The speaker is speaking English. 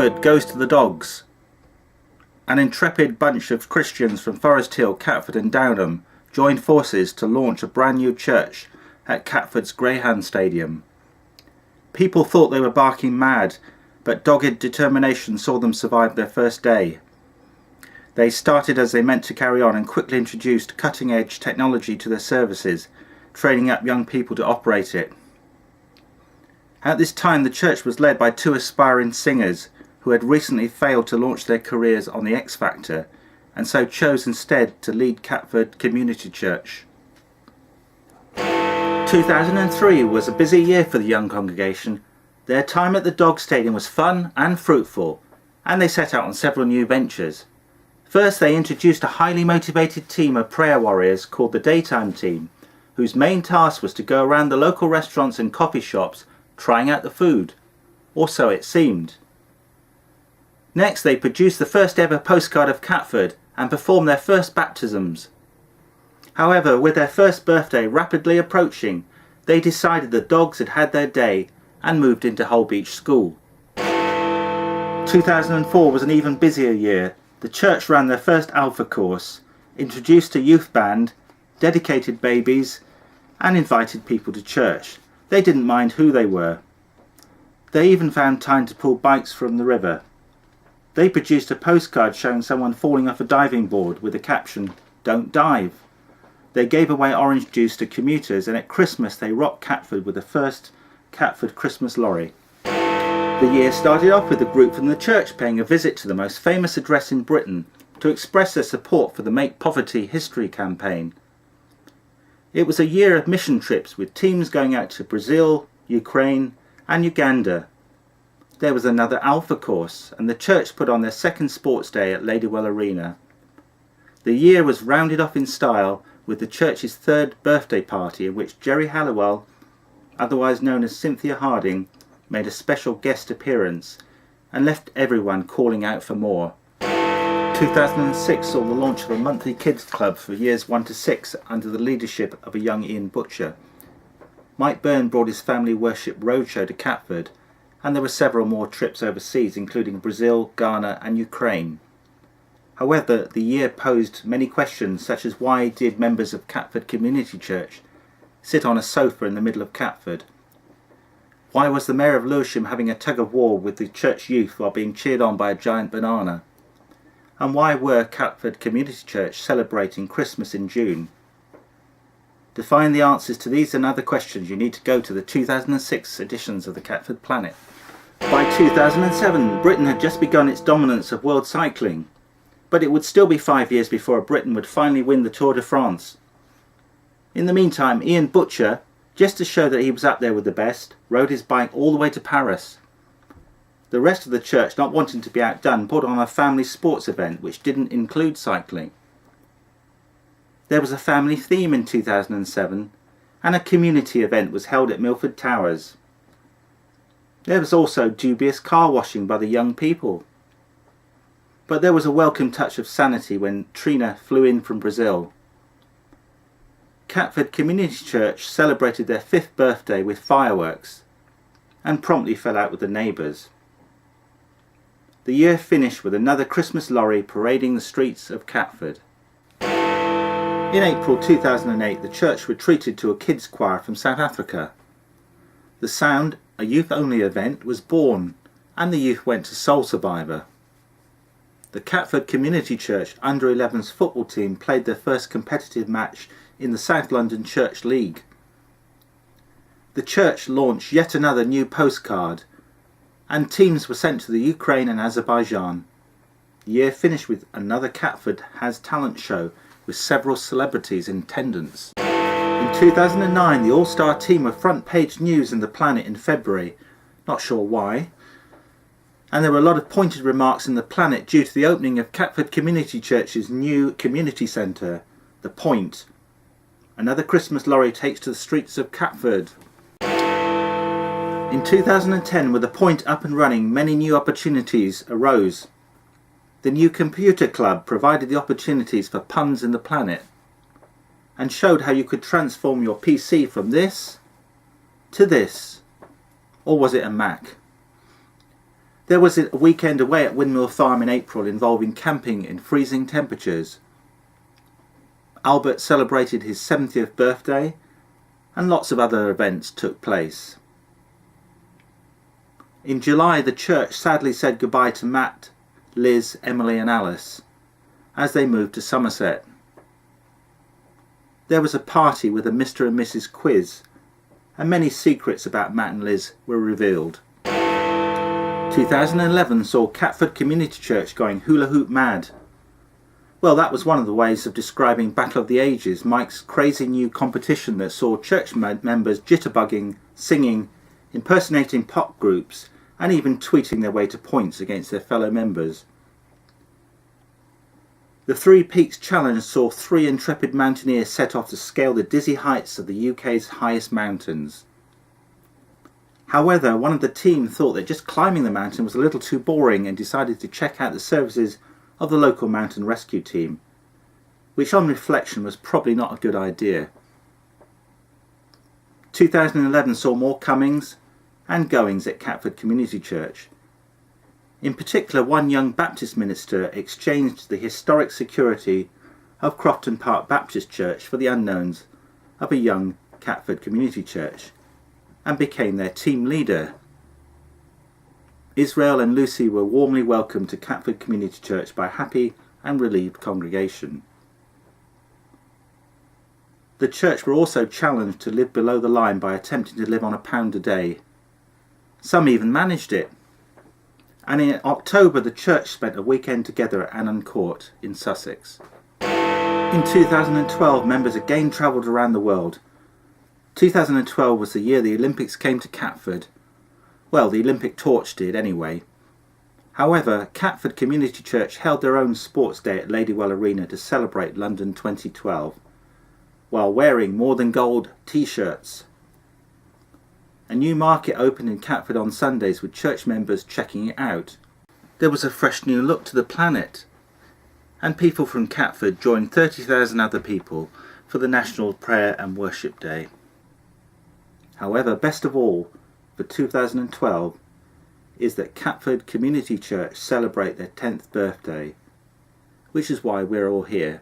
Catford goes to the dogs. An intrepid bunch of Christians from Forest Hill, Catford and Downham joined forces to launch a brand new church at Catford's Greyhound Stadium. People thought they were barking mad, but dogged determination saw them survive their first day. They started as they meant to carry on and quickly introduced cutting-edge technology to their services, training up young people to operate it. At this time, the church was led by two aspiring singers who had recently failed to launch their careers on the X Factor, and so chose instead to lead Catford Community Church. 2003 was a busy year for the young congregation. Their time at the Dog Stadium was fun and fruitful, and they set out on several new ventures. First, they introduced a highly motivated team of prayer warriors called the Daytime Team, whose main task was to go around the local restaurants and coffee shops trying out the food, or so it seemed. Next, they produced the first ever postcard of Catford and performed their first baptisms. However, with their first birthday rapidly approaching, they decided the dogs had had their day and moved into Holbeach School. 2004 was an even busier year. The church ran their first Alpha course, introduced a youth band, dedicated babies, and invited people to church. They didn't mind who they were. They even found time to pull bikes from the river. They produced a postcard showing someone falling off a diving board with the caption, "Don't dive." They gave away orange juice to commuters, and at Christmas they rocked Catford with the first Catford Christmas lorry. The year started off with a group from the church paying a visit to the most famous address in Britain to express their support for the Make Poverty History campaign. It was a year of mission trips with teams going out to Brazil, Ukraine and Uganda. There was another Alpha course, and the church put on their second sports day at Ladywell Arena. The year was rounded off in style with the church's third birthday party, in which Jerry Halliwell, otherwise known as Cynthia Harding, made a special guest appearance and left everyone calling out for more. 2006 saw the launch of a monthly kids club for years 1 to 6 under the leadership of a young Ian Butcher. Mike Byrne brought his family worship roadshow to Catford, and there were several more trips overseas, including Brazil, Ghana and Ukraine. However, the year posed many questions, such as why did members of Catford Community Church sit on a sofa in the middle of Catford? Why was the Mayor of Lewisham having a tug-of-war with the church youth while being cheered on by a giant banana? And why were Catford Community Church celebrating Christmas in June? To find the answers to these and other questions, you need to go to the 2006 editions of the Catford Planet. By 2007, Britain had just begun its dominance of world cycling, but it would still be 5 years before Britain would finally win the Tour de France. In the meantime, Ian Butcher, just to show that he was up there with the best, rode his bike all the way to Paris. The rest of the church, not wanting to be outdone, put on a family sports event which didn't include cycling. There was a family theme in 2007, and a community event was held at Milford Towers. There was also dubious car washing by the young people. But there was a welcome touch of sanity when Trina flew in from Brazil. Catford Community Church celebrated their 5th birthday with fireworks, and promptly fell out with the neighbours. The year finished with another Christmas lorry parading the streets of Catford. In April 2008, the church retreated to a kids' choir from South Africa. The Sound, a youth-only event, was born, and the youth went to Soul Survivor. The Catford Community Church Under-11s football team played their first competitive match in the South London Church League. The church launched yet another new postcard, and teams were sent to the Ukraine and Azerbaijan. The year finished with another Catford Has Talent show with several celebrities in attendance. In 2009, the all-star team were front page news in the Planet in February, not sure why, and there were a lot of pointed remarks in the Planet due to the opening of Catford Community Church's new community centre, The Point. Another Christmas lorry takes to the streets of Catford. In 2010, with The Point up and running, many new opportunities arose. The new computer club provided the opportunities for puns in the Planet and showed how you could transform your PC from this to this. Or was it a Mac? There was a weekend away at Windmill Farm in April involving camping in freezing temperatures. Albert celebrated his 70th birthday, and lots of other events took place. In July, the church sadly said goodbye to Matt, Liz, Emily and Alice as they moved to Somerset. There was a party with a Mr. and Mrs. quiz, and many secrets about Matt and Liz were revealed. 2011 saw Catford Community Church going hula hoop mad. Well, that was one of the ways of describing Battle of the Ages, Mike's crazy new competition that saw church members jitterbugging, singing, impersonating pop groups, and even tweeting their way to points against their fellow members. The Three Peaks Challenge saw 3 intrepid mountaineers set off to scale the dizzy heights of the UK's highest mountains. However, one of the team thought that just climbing the mountain was a little too boring and decided to check out the services of the local mountain rescue team, which on reflection was probably not a good idea. 2011 saw more comings and goings at Catford Community Church. In particular, one young Baptist minister exchanged the historic security of Crofton Park Baptist Church for the unknowns of a young Catford Community Church and became their team leader. Israel and Lucy were warmly welcomed to Catford Community Church by a happy and relieved congregation. The church were also challenged to live below the line by attempting to live on £1 a day. Some even managed it. And in October the church spent a weekend together at Annan Court in Sussex. In 2012 members again travelled around the world. 2012 was the year the Olympics came to Catford. Well, the Olympic torch did anyway. However, Catford Community Church held their own sports day at Ladywell Arena to celebrate London 2012, while wearing More Than Gold t-shirts. A new market opened in Catford on Sundays with church members checking it out. There was a fresh new look to the planet, and people from Catford joined 30,000 other people for the National Prayer and Worship Day. However, best of all, for 2012, is that Catford Community Church celebrate their 10th birthday, which is why we're all here.